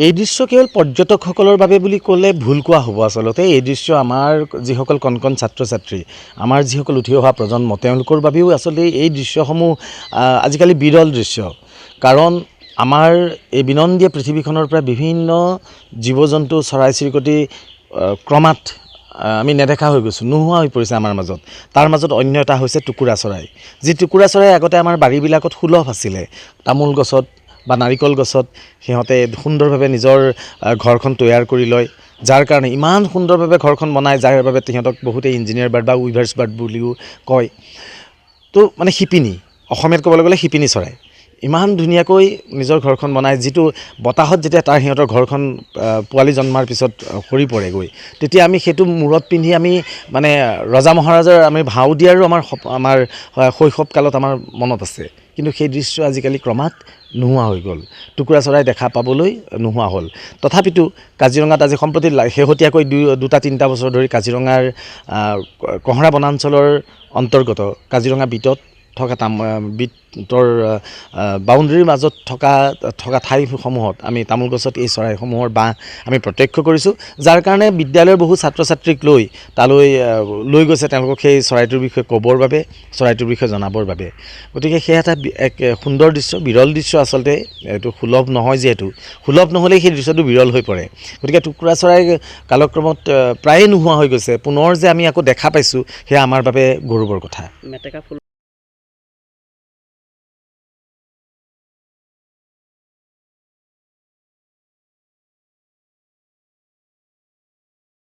এই দৃশ্য কেৱল পৰ্যটকসকলৰ বাবে বুলি ক'লে ভুল কোৱা হ'ব। আচলতে এই দৃশ্য আমাৰ যিসকল কণ কণ ছাত্ৰ ছাত্ৰী, আমাৰ যিসকল উঠি অহা প্ৰজন্ম, তেওঁলোকৰ বাবেও আচলতে এই দৃশ্যসমূহ আজিকালি বিৰল দৃশ্য। কাৰণ আমাৰ এই বিনন্দীয় পৃথিৱীখনৰ পৰা বিভিন্ন জীৱ জন্তু, চৰাই চিৰিকটি ক্ৰমাৎ আমি নেদেখা হৈ গৈছোঁ, নোহোৱা হৈ পৰিছে আমাৰ মাজত। তাৰ মাজত অন্য এটা হৈছে টুকুৰা চৰাই। যি টুকুৰা চৰাই আগতে আমাৰ বাৰীবিলাকত সুলভ আছিলে। তামোল গছত বা নাৰিকল গছত সিহঁতে সুন্দৰভাৱে নিজৰ ঘৰখন তৈয়াৰ কৰি লয়, যাৰ কাৰণে ইমান সুন্দৰভাৱে ঘৰখন বনায়, যাৰ বাবে সিহঁতক বহুতে ইঞ্জিনিয়াৰ বাৰ্ড বা উইভাৰ্ছ বাৰ্ড বুলিও কয়। তো মানে শিপিনী, অসমীয়াত ক'বলৈ গ'লে শিপিনী চৰাই ইমান ধুনীয়াকৈ নিজৰ ঘৰখন বনায়, যিটো বতাহত যেতিয়া সিহঁতৰ ঘৰখন পোৱালি জন্মাৰ পিছত সৰি পৰেগৈ, তেতিয়া আমি সেইটো মূৰত পিন্ধি আমি মানে ৰজা মহাৰাজাৰ আমি ভাও দিয়াৰো আমাৰ শৈশৱকালত আমাৰ মনত আছে। কিন্তু সেই দৃশ্য আজিকালি ক্ৰমাৎ নোহোৱা হৈ গ'ল। টুকুৰা চৰাই দেখা পাবলৈ নোহোৱা হ'ল। তথাপিতো কাজিৰঙাত আজি সম্প্ৰতি শেহতীয়াকৈ 2-3 বছৰ ধৰি কাজিৰঙাৰ কঁহৰা বনাঞ্চলৰ অন্তৰ্গত কাজিৰঙা বিটত থকা বিটৰ বাউণ্ডেৰীৰ মাজত থকা ঠাইসমূহত আমি তামোল গছত এই চৰাইসমূহৰ বাঁহ আমি প্ৰত্যক্ষ কৰিছোঁ, যাৰ কাৰণে বিদ্যালয়ৰ বহু ছাত্ৰ ছাত্ৰীক লৈ গৈছে তেওঁলোকক সেই চৰাইটোৰ বিষয়ে ক'বৰ বাবে, চৰাইটোৰ বিষয়ে জনাবৰ বাবে। গতিকে সেই এটা এক সুন্দৰ দৃশ্য, বিৰল দৃশ্য। আচলতে এইটো সুলভ নহয়, যিহেতু সুলভ নহ'লেই সেই দৃশ্যটো বিৰল হৈ পৰে। গতিকে টুকুৰা চৰাই কালক্ৰমত প্ৰায়ে নোহোৱা হৈ গৈছে। পুনৰ যে আমি আকৌ দেখা পাইছোঁ, সেয়া আমাৰ বাবে গৌৰৱৰ কথা। মেটেকা ফুল